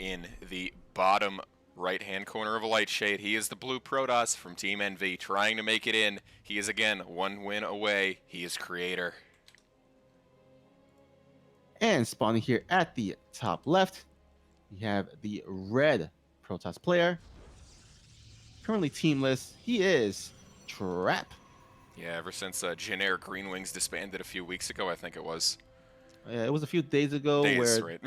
in the bottom right-hand corner of a light shade. He is the blue Protoss from Team NV, trying to make it in. He is again 1 win away. He is Creator. And spawning here at the top left, we have the red Protoss player. Currently teamless. He is Trap. Yeah, ever since generic Green Wings disbanded a few weeks ago, I think it was. It was a few days ago where Right.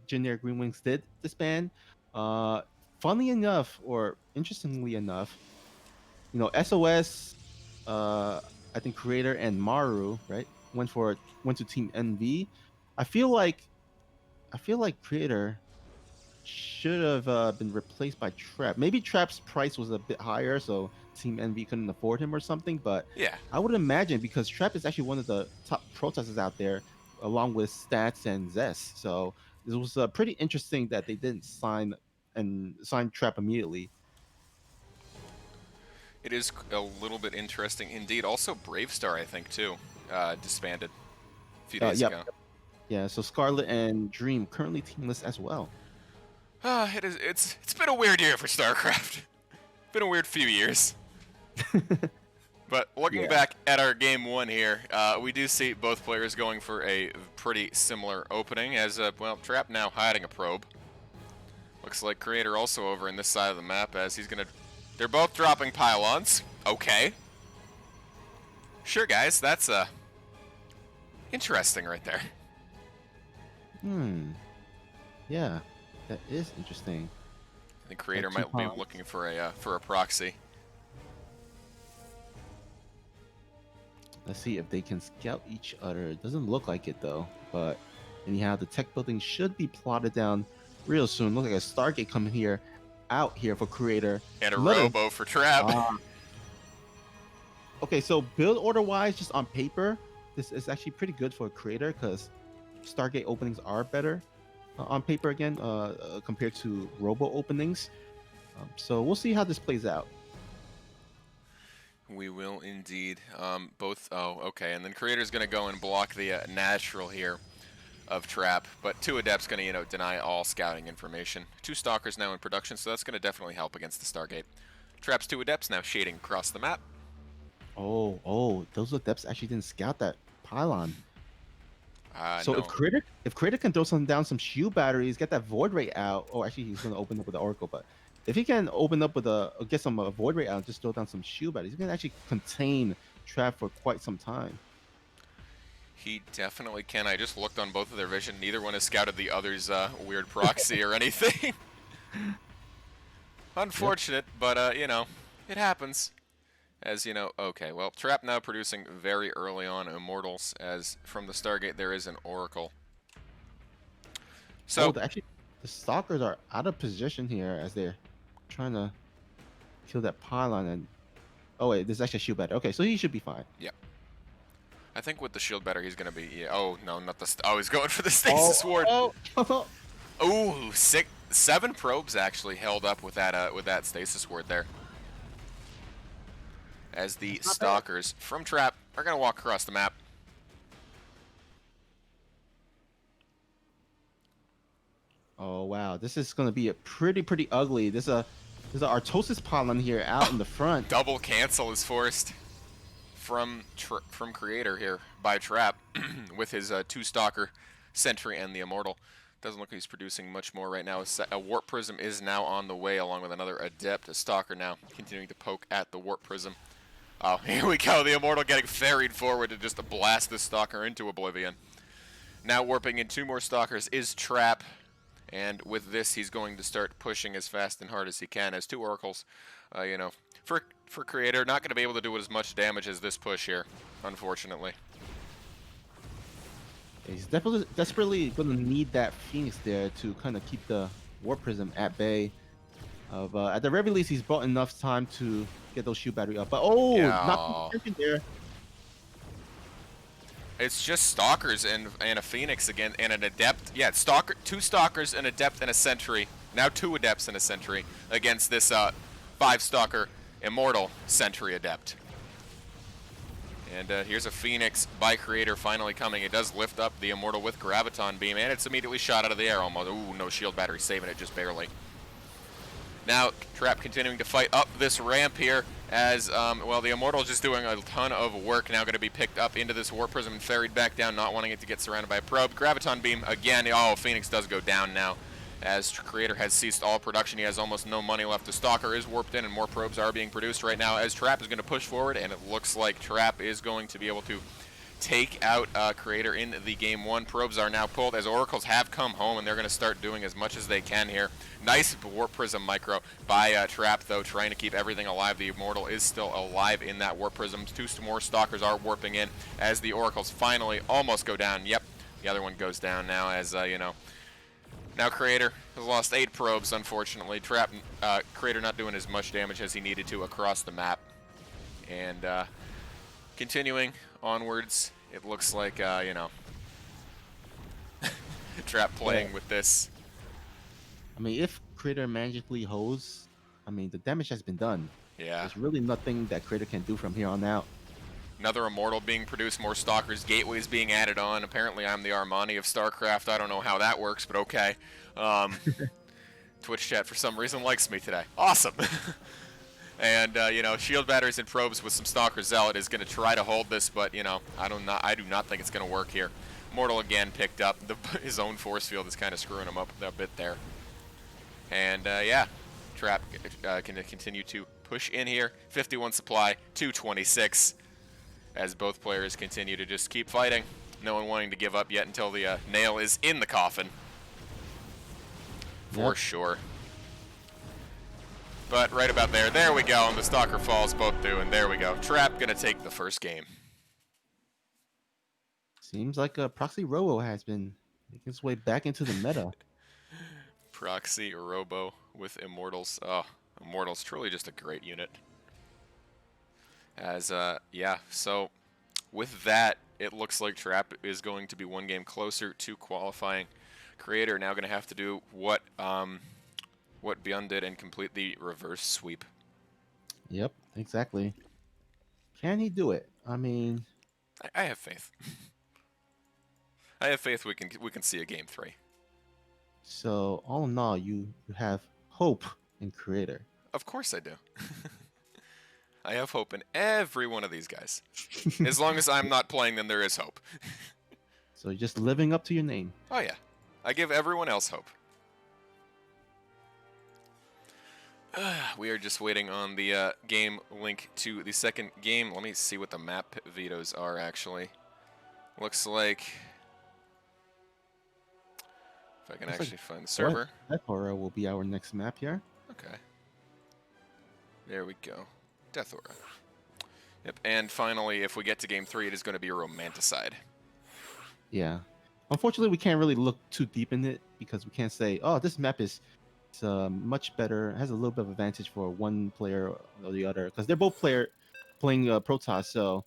generic Green Wings did disband. Funnily enough, or interestingly enough, you know, SOS, I think Creator and Maru, right, went to Team NV. I feel like Creator should have been replaced by Trap. Maybe Trap's price was a bit higher, so Team NV couldn't afford him or something. But yeah, I would imagine, because Trap is actually one of the top protesters out there, along with Stats and Zest. So this was pretty interesting that they didn't sign Trap immediately. it is a little bit interesting indeed. Also, Bravestar, I think, too, disbanded a few days ago. Yeah, so Scarlet and Dream currently teamless as well. It's been a weird year for StarCraft. Been a weird few years. But looking back at our game one here, we do see both players going for a pretty similar opening as, well, Trap now hiding a probe. Looks like Creator also over in this side of the map as he's gonna... They're both dropping pylons. Okay. Sure, guys, that's, interesting right there. Yeah, that is interesting. The Creator might be looking for a proxy. Let's see if they can scout each other. It doesn't look like it though, but anyhow, the tech building should be plotted down real soon. Look like a Stargate coming out here for Creator. And a Robo for Trap. Okay, so build order wise, just on paper, this is actually pretty good for a Creator because Stargate openings are better on paper again compared to Robo openings. So we'll see how this plays out. We will indeed. Both. Oh, okay. And then Creator's going to go and block the natural here of Trap, but 2 Adepts going to, deny all scouting information. 2 Stalkers now in production, so that's going to definitely help against the Stargate. Trap's 2 Adepts now shading across the map. Oh, those Adepts actually didn't scout that pylon. So no. if Creator can throw down some shield batteries, get that Void Ray out. Oh, actually, he's going to open up with the Oracle, but if he can open up with get some Void Ray out and just throw down some shield batteries, he can actually contain Trap for quite some time. He definitely can. I just looked on both of their vision. Neither one has scouted the other's weird proxy or anything. Unfortunate, but, it happens. As okay, well, Trap now producing very early on Immortals, as from the Stargate there is an Oracle. So actually, the Stalkers are out of position here as they're trying to kill that pylon. And oh wait, there's actually a shield battery. Okay, so he should be fine. Yeah, I think with the shield battery he's gonna be. Yeah, oh no, not the. Oh, he's going for the stasis ward. Ooh, 7 probes actually held up with that stasis ward there. As the Stalkers from Trap are going to walk across the map. Oh wow, this is going to be a pretty ugly. There's a Artosis pylon here out in the front. Double cancel is forced from Creator here by Trap with his 2 Stalker, Sentry, and the Immortal. Doesn't look like he's producing much more right now. A Warp Prism is now on the way along with another Adept. A Stalker now continuing to poke at the Warp Prism. Oh, here we go. The Immortal getting ferried forward to just blast this Stalker into oblivion. Now warping in 2 more Stalkers is Trap. And with this, he's going to start pushing as fast and hard as he can. As 2 Oracles, for Creator, not going to be able to do as much damage as this push here, unfortunately. He's definitely desperately going to need that Phoenix there to kind of keep the Warp Prism at bay. At the very least, he's bought enough time to get those shield battery up. But not there. It's just Stalkers and a Phoenix again, and an Adept. Yeah, 2 Stalkers, an Adept, and a Sentry. Now 2 Adepts and a Sentry against this 5 Stalker Immortal Sentry Adept. And here's a Phoenix by Creator finally coming. It does lift up the Immortal with Graviton Beam, and it's immediately shot out of the air almost. Ooh, no shield battery, saving it just barely. Now, Trap continuing to fight up this ramp here as, well, the Immortal is just doing a ton of work. Now going to be picked up into this Warp Prism and ferried back down, not wanting it to get surrounded by a probe. Graviton Beam again. Oh, Phoenix does go down now as Creator has ceased all production. He has almost no money left. The Stalker is warped in and more probes are being produced right now as Trap is going to push forward, and it looks like Trap is going to be able to take out Creator in the game one. Probes are now pulled as Oracles have come home, and they're going to start doing as much as they can here. Nice Warp Prism micro by Trap, though, trying to keep everything alive. The Immortal is still alive in that Warp Prism. Two more Stalkers are warping in as the Oracles finally almost go down. Yep, the other one goes down now as, you know. Now Creator has lost 8 probes, unfortunately. Trap, Creator not doing as much damage as he needed to across the map. And continuing onwards, it looks like, you know, Trap playing with this. I mean, if Creator magically holds, I mean, the damage has been done. Yeah. There's really nothing that Creator can do from here on out. Another Immortal being produced, more Stalkers, Gateways being added on. Apparently I'm the Armani of StarCraft. I don't know how that works, but okay. Twitch chat for some reason likes me today. Awesome. And, you know, shield batteries and probes with some Stalker Zealot is going to try to hold this, but, you know, I do not think it's going to work here. Mortal again picked up. His own force field is kind of screwing him up a bit there. And, yeah, Trap can continue to push in here. 51 supply, 226. As both players continue to just keep fighting. No one wanting to give up yet until the nail is in the coffin. For sure. But right about there we go, and the Stalker falls both through, and there we go. Trap gonna take the first game. Seems like Proxy Robo has been making its way back into the meta. Proxy Robo with Immortals. Oh, Immortals, truly just a great unit. As, yeah, so with that, it looks like Trap is going to be one game closer to qualifying. Creator now going to have to do what Beyond did and complete the reverse sweep. Yep, exactly. Can he do it? I mean, I have faith. I have faith we can see a game 3. So all in all, you have hope in Creator. Of course I do. I have hope in every one of these guys. As long as I'm not playing them, there is hope. So you're just living up to your name. Oh yeah. I give everyone else hope. We are just waiting on the game link to the second game. Let me see what the map vetoes are, actually. Looks like... If I can actually find the server. Death Aura will be our next map here. Okay. There we go. Death Aura. Yep, and finally, if we get to game 3, it is going to be a Romanticide. Yeah. Unfortunately, we can't really look too deep in it because we can't say, oh, this map is much better, has a little bit of advantage for one player or the other, because they're both playing Protoss, so,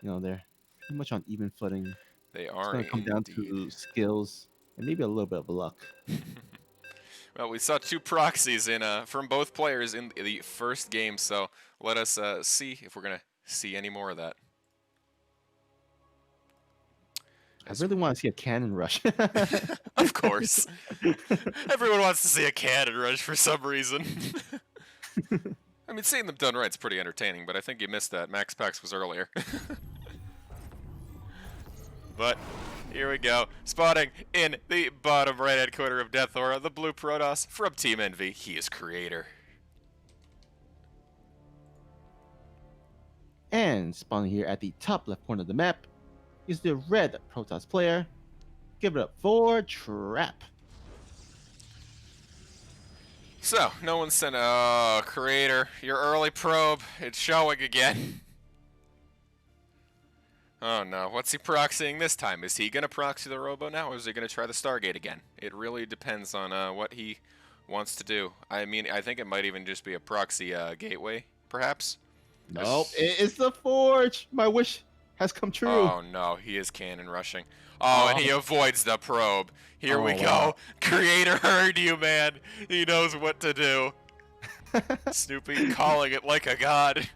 you know, they're pretty much on even footing. They are. It's going to come down to skills and maybe a little bit of luck. Well, we saw 2 proxies from both players in the first game, so let us see if we're going to see any more of that. I really want to see a cannon rush. Of course. Everyone wants to see a cannon rush for some reason. I mean, seeing them done right is pretty entertaining, but I think you missed that. Max Pax was earlier. But here we go. Spotting in the bottom right-hand corner of Death Aura, the blue Protoss from Team Envy. He is Creator. And spawning here at the top left corner of the map is the red Protoss player. Give it up for Trap. So, no one sent... Oh, Creator, your early probe. It's showing again. Oh no, what's he proxying this time? Is he going to proxy the Robo now, or is he going to try the Stargate again? It really depends on what he wants to do. I mean, I think it might even just be a proxy gateway, perhaps? Nope, it's the Forge! My wish has come true. Oh no, he is cannon rushing. Oh, and he avoids the probe. Here we go. Wow. Creator heard you, man. He knows what to do. Snoopy calling it like a god.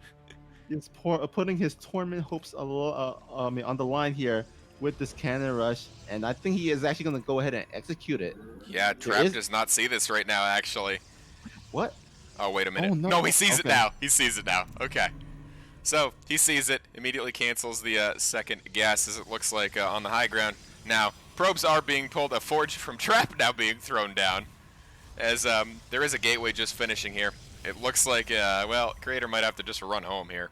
He's putting his tournament hopes I mean, on the line here with this cannon rush, and I think he is actually going to go ahead and execute it. Yeah, There Trap is does not see this right now, actually. what? Oh, wait a Oh minute. no! No, he sees it Okay. now. He sees it now. Okay. So, he sees it, immediately cancels the second gas, as it looks like on the high ground. Now, probes are being pulled, a forge from Trap now being thrown down, as there is a gateway just finishing here. It looks like, well, Creator might have to just run home here.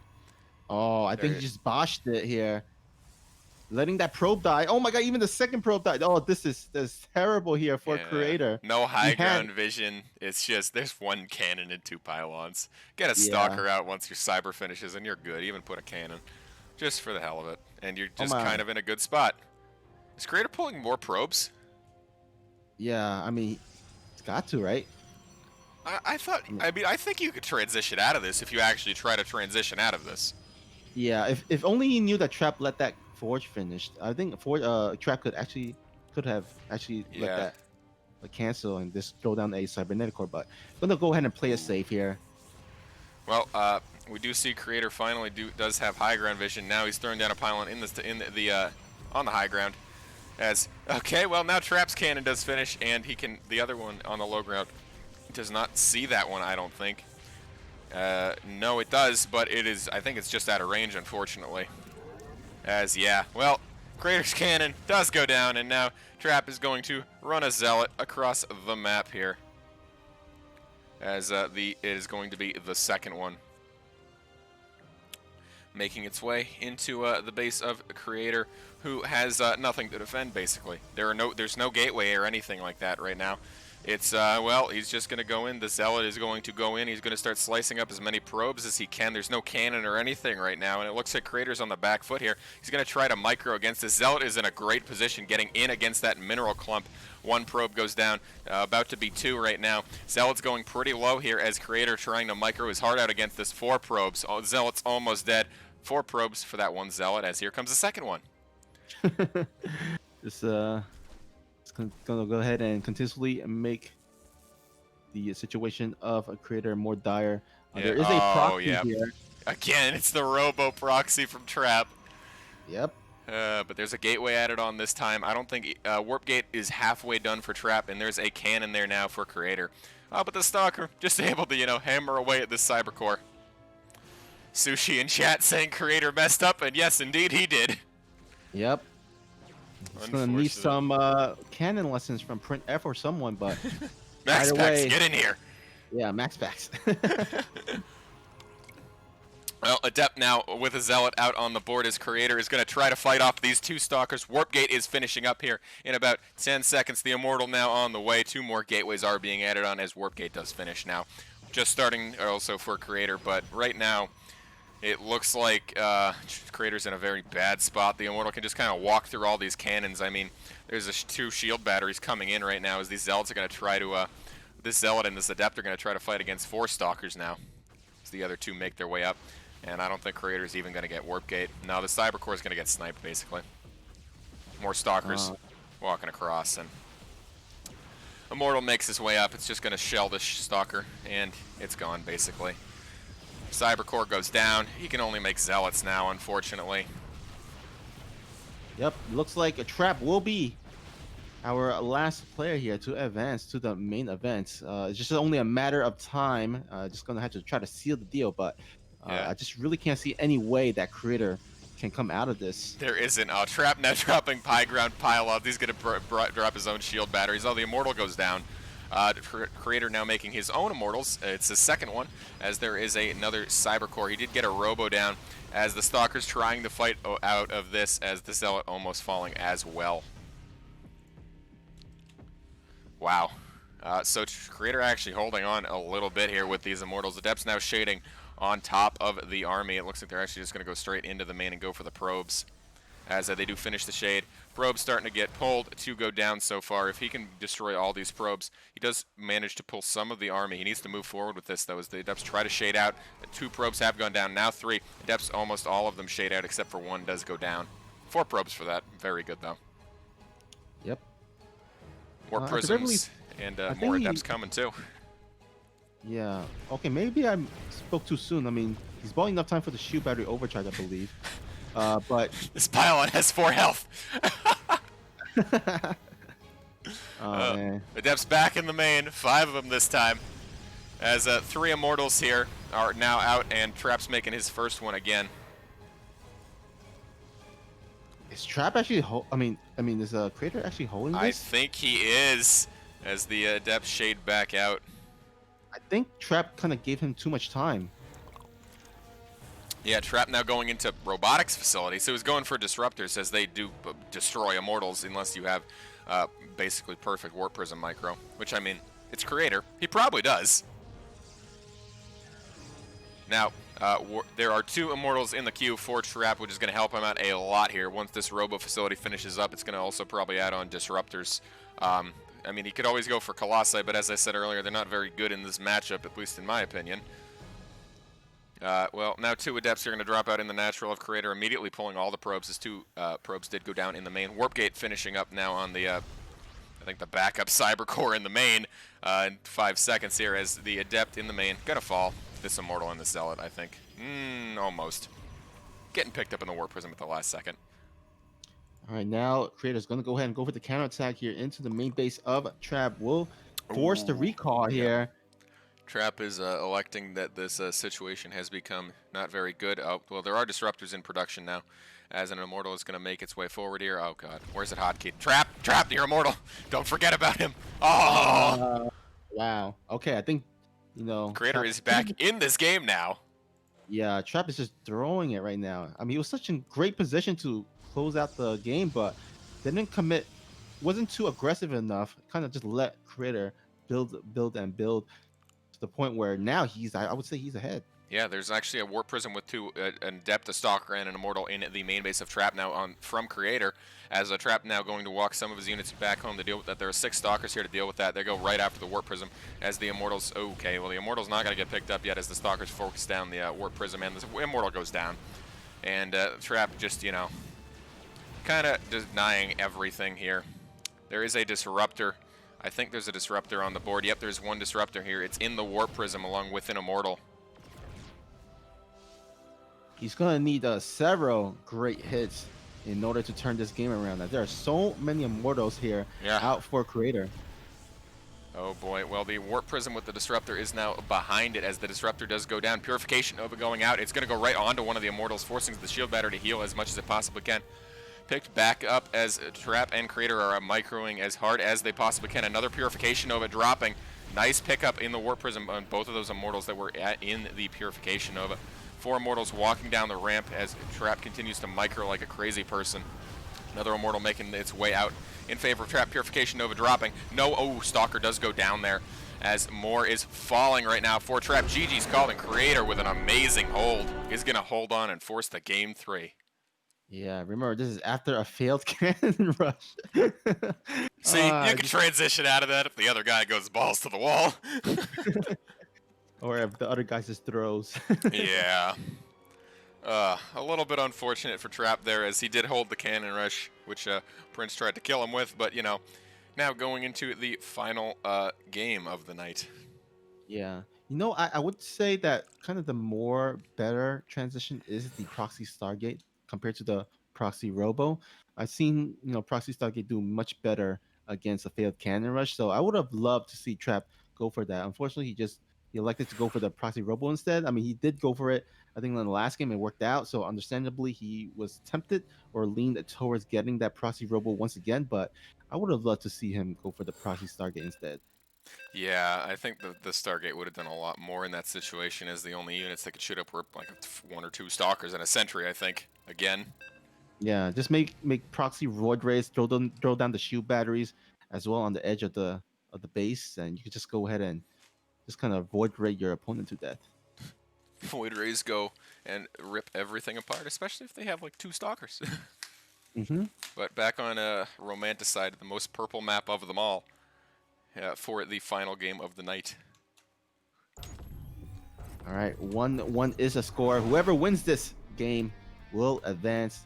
Oh, I think he There, just botched it here, letting that probe die. Oh my god! Even the second probe died. Oh, this is terrible here for yeah, Creator. no He high had ground vision. It's just, there's one cannon and 2 pylons. Get a yeah. Stalker out once your Cyber finishes, and you're good. Even put a cannon, just for the hell of it. And you're Oh just kind my. of in a good spot. Is Creator pulling more probes? Yeah. I mean, it's got to, right? I thought, I mean, I mean, I think you could transition out of this if you actually try to transition out of this. yeah. If only he knew that Trap let that forge finish. I think Trap could have actually let Yeah. that cancel and just throw down a cybernetic core. But I'm gonna go ahead and play it safe here. Well, we do see Creator finally does have high ground vision. Now he's throwing down a pylon in the on the high ground. As okay, well now Trap's cannon does finish, and he can the other one on the low ground does not see that one. I don't think. No, it does, but it is. I think it's just out of range, unfortunately. As yeah, well, Creator's cannon does go down, and now Trap is going to run a Zealot across the map here. As it is going to be the second one, making its way into the base of Creator, who has nothing to defend. Basically, there's no gateway or anything like that right now. It's well, he's just gonna go in. The Zealot is going to go in. He's gonna start slicing up as many probes as he can. There's no cannon or anything right now, and it looks like Creator's on the back foot here. He's gonna try to micro against this. Zealot is in a great position, getting in against that mineral clump. One probe goes down, about to be 2 right now. Zealot's going pretty low here as Creator trying to micro his heart out against this 4 probes. Oh, Zealot's almost dead. 4 probes for that one Zealot, as here comes the second one. This it's gonna go ahead and continuously make the situation of a Creator more dire. Yeah. There is a Oh, proxy yeah. here. Again, it's the Robo proxy from Trap. Yep. But there's a gateway added on this time. I don't think Warp Gate is halfway done for Trap, and there's a cannon there now for Creator. But the Stalker just able to, hammer away at this Cyber Core. Sushi in chat saying Creator messed up, and yes, indeed he did. Yep. It's gonna need some cannon lessons from Print F or someone, but Max either Packs, way, get in here. yeah, Max Packs. Well, Adept now with a Zealot out on the board as Creator is going to try to fight off these 2 Stalkers. Warp Gate is finishing up here in about 10 seconds. The Immortal now on the way. 2 more gateways are being added on as Warp Gate does finish now. Just starting also for Creator, but right now it looks like Creator's in a very bad spot. The Immortal can just kind of walk through all these cannons. I mean, there's 2 shield batteries coming in right now as these Zealots are going to try to, this Zealot and this Adept are going to try to fight against 4 Stalkers now. As the other 2 make their way up. And I don't think Creator's even going to get Warp Gate. No, the Cyber Core is going to get sniped, basically. More Stalkers walking across, and Immortal makes his way up. It's just going to shell this Stalker, and it's gone, basically. Cyber Core goes down. He can only make Zealots now, unfortunately. Yep, looks like a Trap will be our last player here to advance to the main event. It's just only a matter of time. Just gonna have to try to seal the deal, but Yeah. I just really can't see any way that Creator can come out of this. There isn't. Trap now dropping Pie Ground Pile Up. He's going to drop his own shield batteries. Oh, the Immortal goes down. Creator now making his own Immortals. It's the second one, as there is another Cyber Core. He did get a Robo down, as the Stalker's trying to fight out of this, as the Zealot almost falling as well. Wow. So Creator actually holding on a little bit here with these Immortals. Adept's now shading on top of the army. It looks like they're actually just going to go straight into the main and go for the probes. As they do finish the shade. Probes starting to get pulled to go down so far. If he can destroy all these probes, he does manage to pull some of the army. He needs to move forward with this, though, as the Adepts try to shade out. 2 probes have gone down, now 3. Adepts, almost all of them shade out, except for 1 does go down. 4 probes for that. Very good, though. Yep. More prisms and more Adepts coming, too. Yeah. Okay, maybe I spoke too soon. I mean, he's bought enough time for the shield battery overcharge, I believe. But This pylon has 4 health. oh man, Adept's back in the main, 5 of them this time. As 3 immortals here are now out, and Trap's making his first one again. is Trap actually? I mean, is Creator actually holding I this? think he is, as the Adepts shade back out. I think Trap kind of gave him too much time. Yeah, Trap now going into robotics facility, so he's going for disruptors, as they do destroy immortals unless you have basically perfect warp prism micro. Which, I mean, it's Creator. He probably does. Now, there are 2 immortals in the queue for Trap, which is going to help him out a lot here. Once this robo facility finishes up, it's going to also probably add on disruptors. I mean, he could always go for Colossi, but as I said earlier, they're not very good in this matchup, at least in my opinion. Well, now 2 Adepts are going to drop out in the natural of Creator, immediately pulling all the probes, as 2 probes did go down in the main. Warp Gate finishing up now on the, I think the backup Cyber Core in the main in 5 seconds here, as the Adept in the main going to fall. This Immortal and the Zealot, I think. Almost. Getting picked up in the Warp Prism at the last second. All right, now Creator's going to go ahead and go for the counter attack here into the main base of Trap. Will force the recall here. Trap is electing that this situation has become not very good. Oh, well, there are disruptors in production now, as an Immortal is going to make its way forward here. Oh, God. Where's it, Hotkey? Trap! Trap! You're Immortal! Don't forget about him! Oh! Wow. Okay, I think, Creator Trap is back in this game now. Yeah, Trap is just throwing it right now. I mean, he was such in great position to close out the game, but didn't commit, wasn't too aggressive enough. Kind of just let Creator build to the point where now I would say he's ahead. Yeah, there's actually a Warp Prism with 2, an Adept, a Stalker, and an Immortal in the main base of Trap now from Creator, as a Trap now going to walk some of his units back home to deal with that. There are 6 Stalkers here to deal with that. They go right after the Warp Prism, as the Immortals, okay, well the Immortal's not going to get picked up yet, as the Stalkers focus down the Warp Prism, and the Immortal goes down. And Trap just, kind of denying everything here. There is a Disruptor. I think there's a Disruptor on the board. Yep, there's 1 Disruptor here. It's in the Warp Prism along with an Immortal. He's gonna need several great hits in order to turn this game around. There are so many Immortals here out for Creator. Oh boy, well the Warp Prism with the Disruptor is now behind it, as the Disruptor does go down. Purification Nova going out. It's going to go right onto one of the Immortals, forcing the shield battery to heal as much as it possibly can. Picked back up as Trap and Creator are microing as hard as they possibly can. Another Purification Nova dropping. Nice pickup in the Warp Prism on both of those Immortals that were in the Purification Nova. 4 Immortals walking down the ramp as Trap continues to micro like a crazy person. Another Immortal making its way out in favor of Trap. Purification Nova dropping. No, oh, Stalker does go down there, as more is falling right now for Trap. GG's called, and Creator with an amazing hold is going to hold on and force the game 3. Yeah, remember, this is after a failed cannon rush. See, you can transition out of that if the other guy goes balls to the wall. Or if the other guy just throws. Yeah. A little bit unfortunate for Trap there, as he did hold the cannon rush, which Prince tried to kill him with, but, now going into the final game of the night. Yeah. I would say that kind of the more better transition is the Proxy Stargate compared to the Proxy Robo. I've seen, Proxy Stargate do much better against a failed cannon rush, so I would have loved to see Trap go for that. Unfortunately, he elected to go for the Proxy Robo instead. I mean, he did go for it, I think, in the last game. It worked out, so understandably, he was tempted or leaned towards getting that Proxy Robo once again, but I would have loved to see him go for the Proxy Stargate instead. Yeah, I think the Stargate would have done a lot more in that situation, as the only units that could shoot up were like 1 or 2 Stalkers and a Sentry, I think, again. Yeah, just make Proxy Void Rays, throw down the shield batteries as well on the edge of the base, and you could just go ahead and just kind of Void Ray your opponent to death. Void Rays go and rip everything apart, especially if they have like 2 Stalkers. But back on Romanticide, the most purple map of them all, for the final game of the night. All right, 1-1 is a score. Whoever wins this game will advance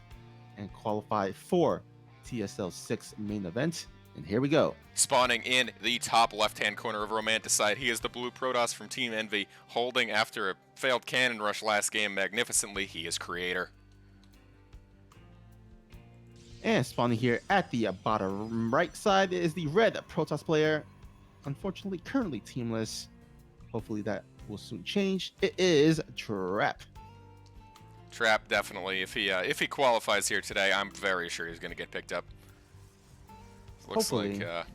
and qualify for TSL6 main event. And here we go. Spawning in the top left-hand corner of Romanticide, he is the blue Protoss from Team Envy, holding after a failed cannon rush last game magnificently. He is Creator. And spawning here at the bottom right side is the red Protoss player. Unfortunately, currently teamless. Hopefully that will soon change. It is Trap. Trap, definitely. If he qualifies here today, I'm very sure he's going to get picked up. Looks Hopefully. like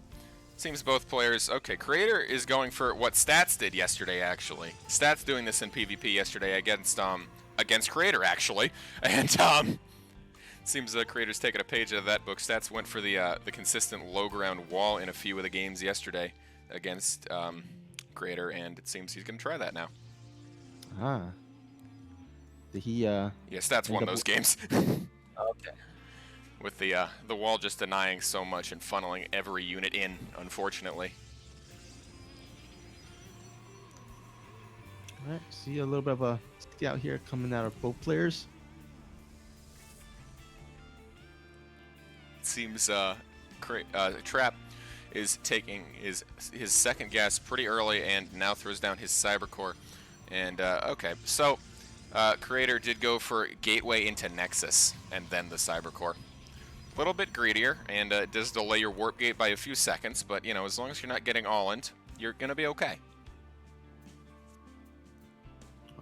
seems both players. Okay, Creator is going for what Stats did yesterday. Actually, Stats doing this in PvP yesterday against Creator actually, and seems Creator's taking a page out of that book. Stats went for the consistent low ground wall in a few of the games yesterday against Creator, and it seems he's going to try that now. Ah. Did he? Yeah, Stats won those games. Okay. With the wall just denying so much and funneling every unit in, unfortunately. All right. See a little bit of a scout here coming out of both players. It seems Trap is taking his second gas pretty early and now throws down his Cybercore. And okay, so Creator did go for Gateway into Nexus and then the Cybercore. A little bit greedier, and it does delay your warp gate by a few seconds, but you know, as long as you're not getting all in, you're gonna be okay.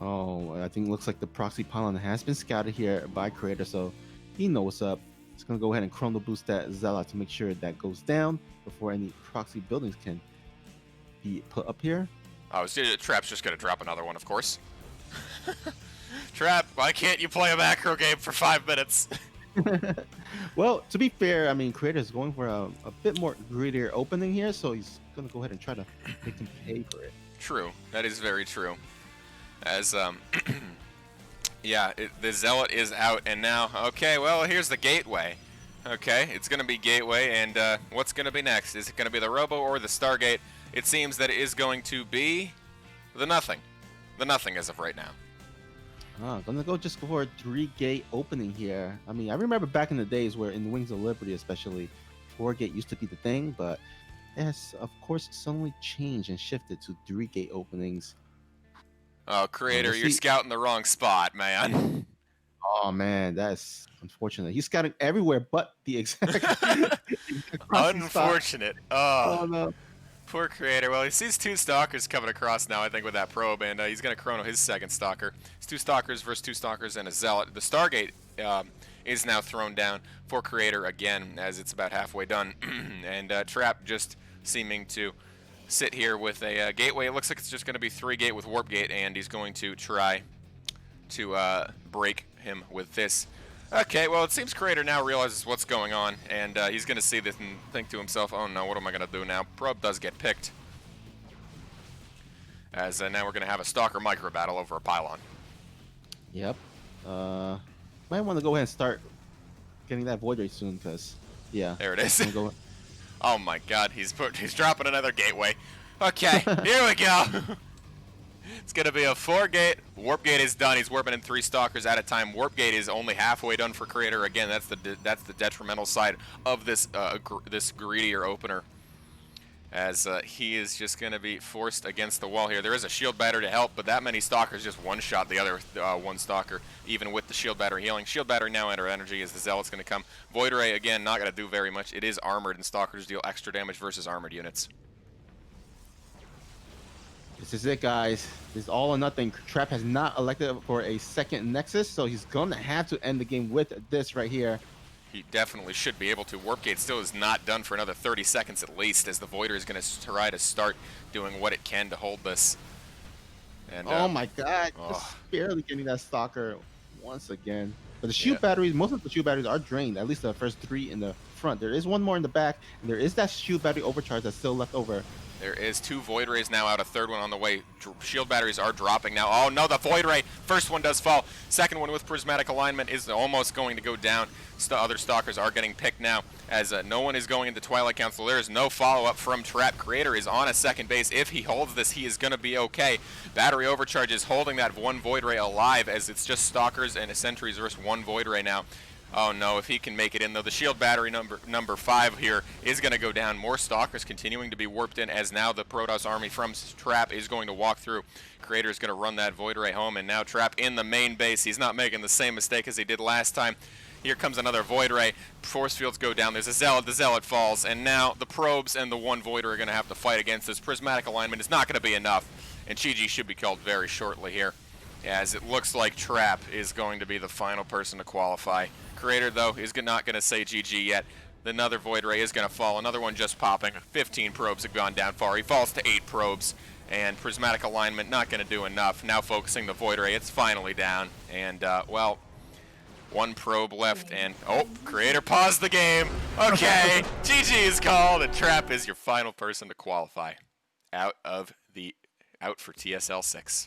Oh, I think it looks like the proxy pylon has been scouted here by Creator, so he knows what's up. He's gonna go ahead and chrono boost that Zealot to make sure that goes down before any proxy buildings can be put up here. Oh, Trap's just gonna drop another one, of course. Trap, why can't you play a macro game for 5 minutes? Well, to be fair, I mean, Creator is going for a bit more greedier opening here, so he's going to go ahead and try to make him pay for it. True. That is very true. As, yeah, the Zealot is out, and now, okay, well, here's the Gateway. Okay, it's going to be Gateway, and what's going to be next? Is it going to be the Robo or the Stargate? It seems that it is going to be the Nothing. The Nothing as of right now. Gonna go just for a 3-gate opening here. I mean, I remember back in the days where in Wings of Liberty especially, 4-gate used to be the thing, but it has, of course, suddenly changed and shifted to 3-gate openings. Oh, Creator, you're scouting the wrong spot, man. Oh, man, that's unfortunate. He's scouting everywhere but the exact... Unfortunate. Oh, no. Poor Creator. Well, he sees 2 Stalkers coming across now, I think, with that probe, and he's going to chrono his second Stalker. It's 2 Stalkers versus 2 Stalkers and a Zealot. The Stargate is now thrown down for Creator again, as it's about halfway done. And Trap just seeming to sit here with a Gateway. It looks like it's just going to be 3-gate with Warp Gate, and he's going to try to break him with this. Okay, well, it seems Creator now realizes what's going on, and he's going to see this and think to himself, oh no, what am I going to do now? Probe does get picked. As now we're going to have a Stalker micro battle over a pylon. Yep. Might want to go ahead and start getting that Void Ray soon, because, yeah. There it is. Oh my god, he's dropping another Gateway. Okay, here we go. It's going to be a 4-gate. Warp Gate is done. He's warping in 3 Stalkers at a time. Warp Gate is only halfway done for Creator. Again, that's the detrimental side of this this greedier opener. As he is just going to be forced against the wall here. There is a shield battery to help, but that many Stalkers just one-shot the other 1 Stalker, even with the shield battery healing. Shield battery now under energy as the Zealot's going to come. Void Ray, again, not going to do very much. It is armored, and Stalkers deal extra damage versus armored units. This is it, guys. This is all or nothing. Trap has not elected for a second Nexus, so he's going to have to end the game with this right here. He definitely should be able to. Warp Gate still is not done for another 30 seconds at least, as the Voider is going to try to start doing what it can to hold this. And, oh my god, just barely getting that Stalker once again. But the shield batteries, most of the shield batteries are drained, at least the first 3 in the front. There is one more in the back, and there is that shield battery overcharge that's still left over. There is 2 Void Rays now out, a 3rd one on the way. Shield batteries are dropping now. Oh no, the Void Ray! First one does fall. Second one with Prismatic Alignment is almost going to go down. Other Stalkers are getting picked now, as no one is going into Twilight Council. There is no follow-up from Trap. Creator is on a second base. If he holds this, he is going to be okay. Battery Overcharge is holding that 1 Void Ray alive, as it's just Stalkers and Sentries versus 1 Void Ray now. Oh no, if he can make it in though, the shield battery number 5 here is going to go down. More stalkers continuing to be warped in as now the Protoss army from Trap is going to walk through. Creator is going to run that Void Ray home, and now Trap in the main base. He's not making the same mistake as he did last time. Here comes another Void Ray. Force fields go down. There's a Zealot. The Zealot falls, and now the probes and the one Voider are going to have to fight against this. Prismatic alignment is not going to be enough, and GG should be called very shortly here, as it looks like Trap is going to be the final person to qualify. Creator, though, is not going to say GG yet. Another Void Ray is going to fall. Another one just popping. 15 probes have gone down far. He falls to 8 probes, and Prismatic alignment not going to do enough. Now focusing the Void Ray. It's finally down, and, well, one probe left, and, oh, Creator paused the game. Okay, GG is called, and Trap is your final person to qualify out for TSL6.